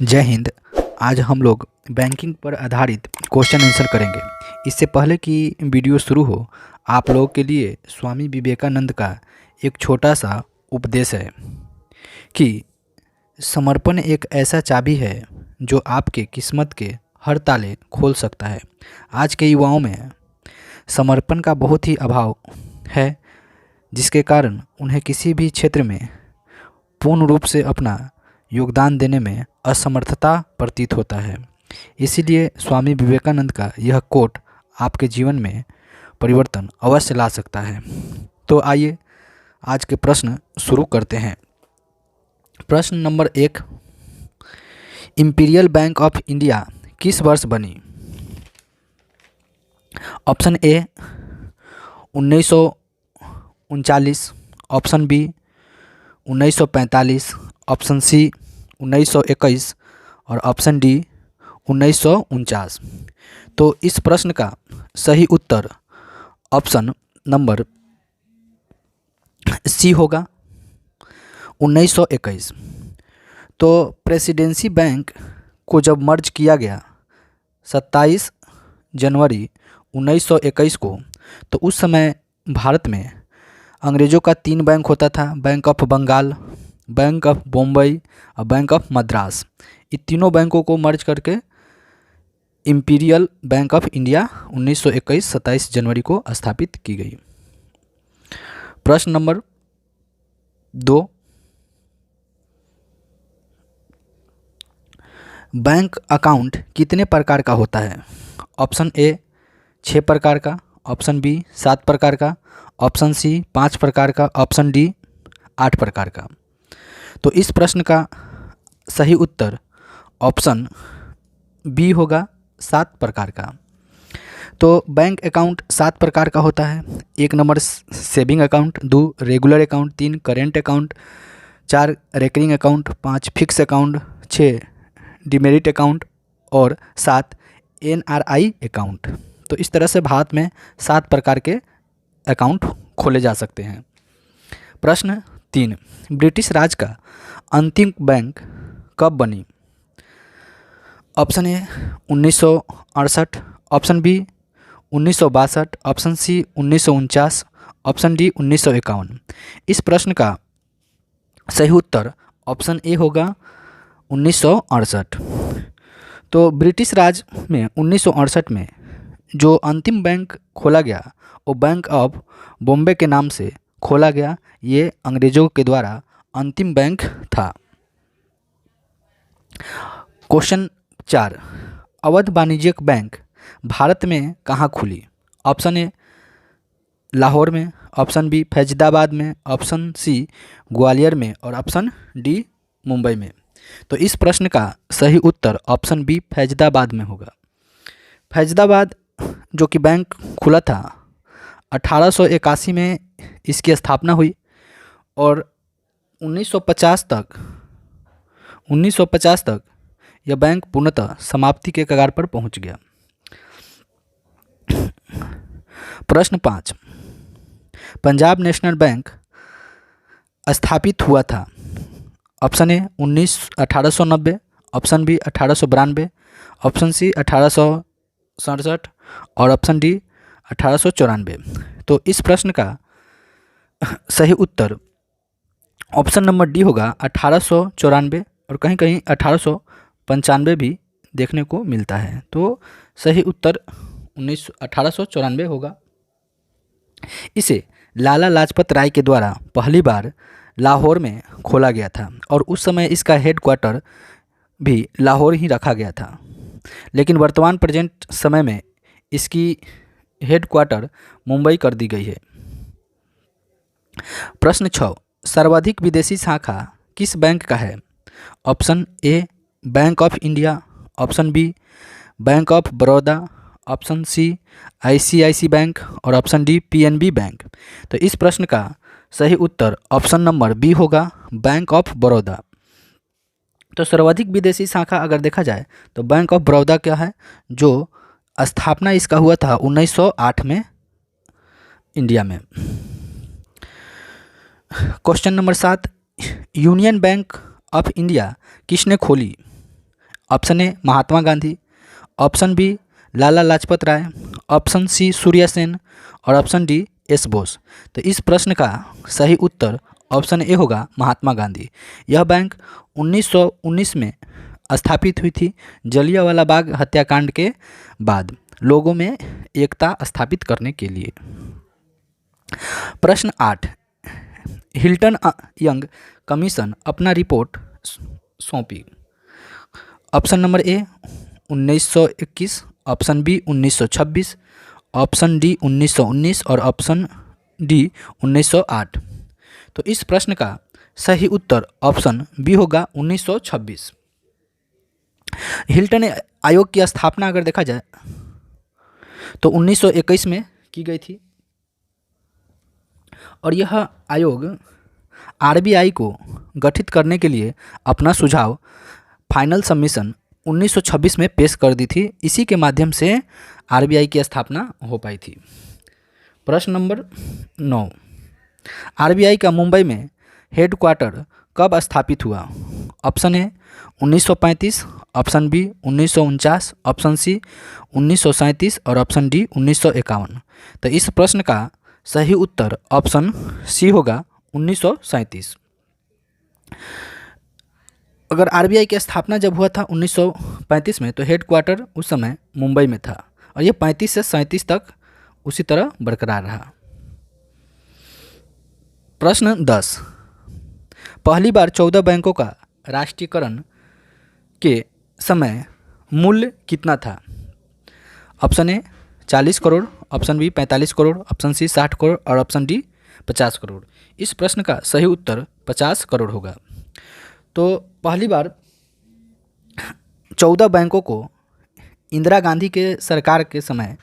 जय हिंद। आज हम लोग बैंकिंग पर आधारित क्वेश्चन आंसर करेंगे। इससे पहले कि वीडियो शुरू हो, आप लोगों के लिए स्वामी विवेकानंद का एक छोटा सा उपदेश है कि समर्पण एक ऐसा चाबी है जो आपके किस्मत के हर ताले खोल सकता है। आज के युवाओं में समर्पण का बहुत ही अभाव है, जिसके कारण उन्हें किसी भी क्षेत्र में पूर्ण रूप से अपना योगदान देने में असमर्थता प्रतीत होता है। इसीलिए स्वामी विवेकानंद का यह कोट आपके जीवन में परिवर्तन अवश्य ला सकता है। तो आइए आज के प्रश्न शुरू करते हैं। प्रश्न number 1, imperial bank of India किस वर्ष बनी? Option A 1939, option B 1945, option C 1921 और ऑप्शन डी 1949। तो इस प्रश्न का सही उत्तर ऑप्शन नंबर सी होगा, 1921। तो प्रेसिडेंसी बैंक को जब मर्ज किया गया 27 जनवरी 1921 को, तो उस समय भारत में अंग्रेज़ों का 3 बैंक होता था, bank of Bengal, bank of Bombay और बैंक ऑफ मद्रास। इन तीनों बैंकों को मर्ज करके इंपीरियल बैंक ऑफ इंडिया 1921 27 जनवरी को स्थापित की गई। प्रश्न नंबर 2, बैंक अकाउंट कितने प्रकार का होता है? ऑप्शन ए 6 प्रकार का, ऑप्शन बी 7 प्रकार का, ऑप्शन सी 5 प्रकार का, ऑप्शन डी 8 प्रकार का। तो इस प्रश्न का सही उत्तर ऑप्शन बी होगा, 7 प्रकार का। तो बैंक अकाउंट 7 प्रकार का होता है। 1 number saving account, 2 regular account, 3 current account, 4 recurring account, 5 fix account, 6 demerit account और 7 एनआरआई अकाउंट। तो इस तरह से भारत में 7 प्रकार के अकाउंट खोले जा सकते हैं। प्रश्न 3, ब्रिटिश राज का अंतिम बैंक कब बनी? Option A 1968, option B 1962, option C 1949, option D 1951। इस प्रश्न का सही उत्तर ऑप्शन ए होगा, 1968। तो ब्रिटिश राज में 1968 में जो अंतिम बैंक खोला गया वो बैंक ऑफ बॉम्बे के नाम से खोला गया। ये अंग्रेज़ों के द्वारा अंतिम बैंक था। क्वेश्चन 4, अवध वाणिज्यिक बैंक भारत में कहाँ खुली? ऑप्शन ए लाहौर में, ऑप्शन बी फैज़ाबाद में, ऑप्शन सी ग्वालियर में और ऑप्शन डी मुंबई में। तो इस प्रश्न का सही उत्तर ऑप्शन बी फैज़ाबाद में होगा। फैज़ाबाद जो कि बैंक खुला था 1881 में इसकी स्थापना हुई और 1950 तक यह बैंक पूर्णतः समाप्ति के कगार पर पहुंच गया। प्रश्न 5, पंजाब नेशनल बैंक स्थापित हुआ था? Option A 1890, option B 1892, option C 1867 और ऑप्शन डी 1894। तो इस प्रश्न का सही उत्तर ऑप्शन नंबर डी होगा, 1894 और कहीं कहीं 1895 भी देखने को मिलता है। तो सही उत्तर 1894 होगा। इसे लाला लाजपत राय के द्वारा पहली बार लाहौर में खोला गया था और उस समय इसका हेडक्वार्टर भी लाहौर ही रखा गया था, लेकिन वर्तमान प्रेजेंट समय में इसकी हेडक्वार्टर मुंबई कर दी गई है। प्रश्न 6, सर्वाधिक विदेशी शाखा किस बैंक का है? Option A bank of India, option B bank of Baroda, option C ICIC bank और ऑप्शन डी पीएनबी बैंक। तो इस प्रश्न का सही उत्तर ऑप्शन नंबर बी होगा, बैंक ऑफ बड़ौदा। तो सर्वाधिक विदेशी शाखा अगर देखा जाए तो बैंक ऑफ बड़ौदा क्या है, जो स्थापना इसका हुआ था 1908 में इंडिया में। Question number 7, Union Bank of India किसने खोली? Option A Mahatma Gandhi, option B Lala Lajpat Rai, option C Surya Sen और ऑप्शन डी एस बोस। तो इस प्रश्न का सही उत्तर ऑप्शन ए होगा महात्मा गांधी। यह बैंक 1919 में स्थापित हुई थी जलियांवाला बाग हत्याकांड के बाद लोगों में एकता स्थापित करने के लिए। प्रश्न 8, हिल्टन यंग कमीशन अपना रिपोर्ट सौंपी। Option number A 1921, option B 1926, option D 1919 और ऑप्शन डी 1908। तो इस प्रश्न का सही उत्तर ऑप्शन बी होगा 1926। हिल्टन आयोग की स्थापना अगर देखा जाए तो 1921 में की गई थी और यह आयोग आरबीआई को गठित करने के लिए अपना सुझाव फाइनल सबमिशन 1926 में पेश कर दी थी। इसी के माध्यम से आरबीआई की स्थापना हो पाई थी। प्रश्न नंबर 9, आरबीआई का मुंबई में हेडक्वार्टर कब स्थापित हुआ? Option A 1935, option B 1949, option C 1937 और ऑप्शन डी 1951। तो इस प्रश्न का सही उत्तर ऑप्शन सी होगा 1937। अगर आरबीआई की स्थापना जब हुआ था 1935 में तो हेडक्वार्टर उस समय मुंबई में था और ये 35 से 37 तक उसी तरह बरकरार रहा। प्रश्न 10, पहली बार 14 बैंकों का राष्ट्रीयकरण के समय मूल्य कितना था? Option A 40 crore, option B 45 crore, option C 60 crore और ऑप्शन डी 50 करोड़। इस प्रश्न का सही उत्तर 50 करोड़ होगा। तो पहली बार 14 बैंकों को इंदिरा गांधी के सरकार के समय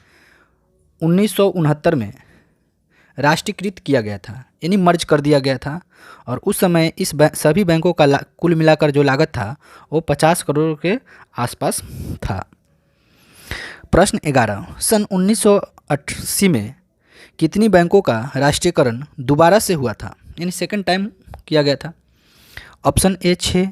1969 में राष्ट्रीयकृत किया गया था, यानी मर्ज कर दिया गया था और उस समय इस सभी बैंकों का कुल मिलाकर जो लागत था वो 50 करोड़ के आसपास था। प्रश्न 11, सन 1980 में कितनी बैंकों का राष्ट्रीयकरण दोबारा से हुआ था, यानी सेकंड टाइम किया गया था? Option A 6,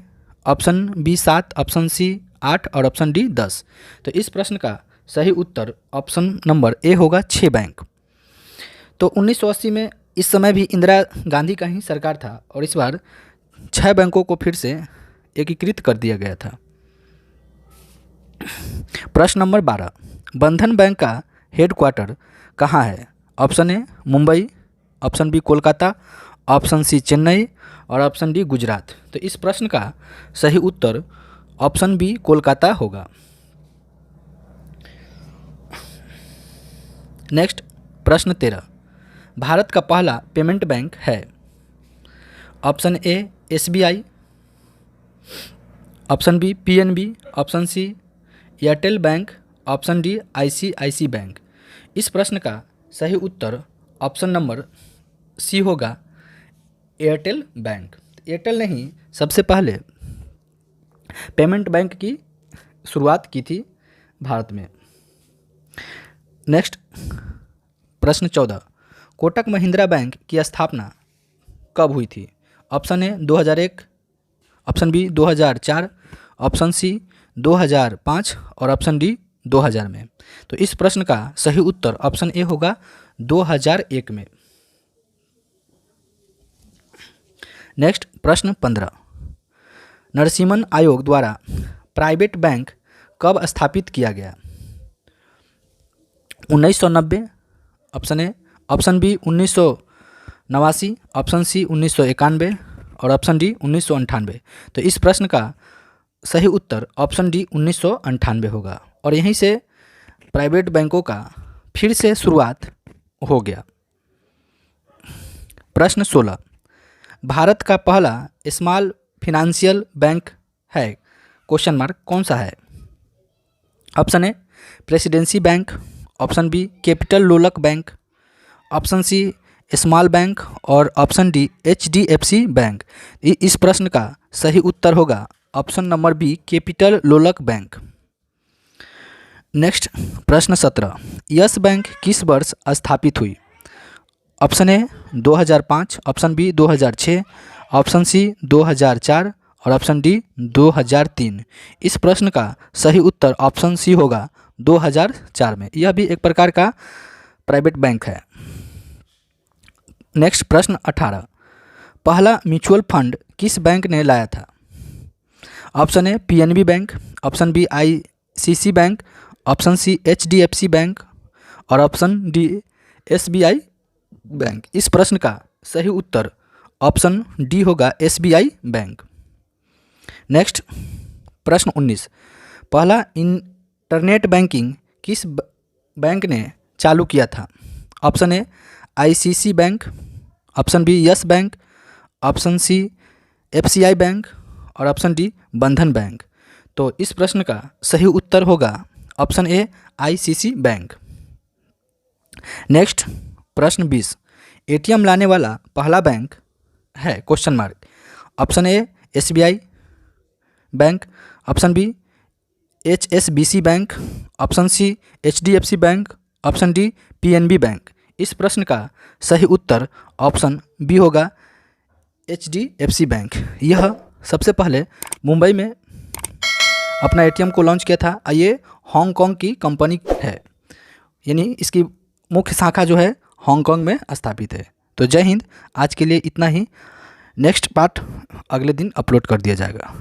option B 7, option C 8 और ऑप्शन डी 10। तो इस प्रश्न का सही उत्तर ऑप्शन नंबर ए होगा 6 बैंक। तो 1980 में इस समय भी इंदिरा गांधी का ही सरकार था और इस बार 6 बैंकों को फिर से एकीकृत कर दिया गया था। प्रश्न नंबर 12, बंधन बैंक का हेडक्वार्टर कहाँ है? Option A Mumbai, option B Kolkata, option C Chennai और ऑप्शन डी गुजरात। तो इस प्रश्न का सही उत्तर ऑप्शन बी कोलकाता होगा। नेक्स्ट प्रश्न 13, भारत का पहला पेमेंट बैंक है? Option A SBI, option B PNB, option C Airtel bank, option D ICIC bank. इस प्रश्न का सही उत्तर ऑप्शन नंबर सी होगा एयरटेल बैंक। एयरटेल ने ही सबसे पहले पेमेंट बैंक की शुरुआत की थी भारत में। नेक्स्ट प्रश्न 14, कोटक महिंद्रा बैंक की स्थापना कब हुई थी? Option A 2001, option B 2004, option C 2005 और ऑप्शन डी 2000 में। तो इस प्रश्न का सही उत्तर ऑप्शन ए होगा 2001 में। नेक्स्ट प्रश्न 15, नरसिम्हन आयोग द्वारा प्राइवेट बैंक कब स्थापित किया गया? 1990, option A, option B 1989, option C 1991 और ऑप्शन डी 1998। तो इस प्रश्न का सही उत्तर ऑप्शन डी 1998 होगा और यहीं से प्राइवेट बैंकों का फिर से शुरुआत हो गया। प्रश्न 16, भारत का पहला स्मॉल फिनेंशियल बैंक है क्वेश्चन मार्क कौन सा है? Option A presidency bank, option B capital local bank, option C small bank और ऑप्शन डी एचडीएफसी बैंक। इस प्रश्न का सही उत्तर होगा option number B capital local bank. Next प्रश्न 17, यस बैंक किस वर्ष स्थापित हुई? Option A 2005, option B 2006, option C 2004, और ऑप्शन डी 2003। इस प्रश्न का सही उत्तर ऑप्शन सी होगा 2004 में। यह भी एक प्रकार का प्राइवेट बैंक है। नेक्स्ट प्रश्न 18, पहला म्यूचुअल फंड किस बैंक ने लाया था? Option A PNB bank, option B ICC bank, option C HDFC bank और ऑप्शन डी एसबीआई बैंक। इस प्रश्न का सही उत्तर ऑप्शन डी होगा एसबीआई बैंक। नेक्स्ट प्रश्न 19, पहला इंटरनेट बैंकिंग किस बैंक ने चालू किया था? Option A ICC bank, option B Yes bank, option C FCI bank और ऑप्शन डी बंधन बैंक। तो इस प्रश्न का सही उत्तर होगा option A ICC bank. Next प्रश्न 20, एटीएम लाने वाला पहला बैंक है question mark. Option A SBI bank, option B HSBC bank, option C HDFC bank, option D PNB bank. इस प्रश्न का सही उत्तर ऑप्शन बी होगा एचडीएफसी बैंक। यह सबसे पहले मुंबई में अपना एटीएम को लॉन्च किया था। ये हांगकांग की कंपनी है, यानी इसकी मुख्य शाखा जो है हांगकांग में स्थापित है। तो जय हिंद, आज के लिए इतना ही। नेक्स्ट पार्ट अगले दिन अपलोड कर दिया जाएगा।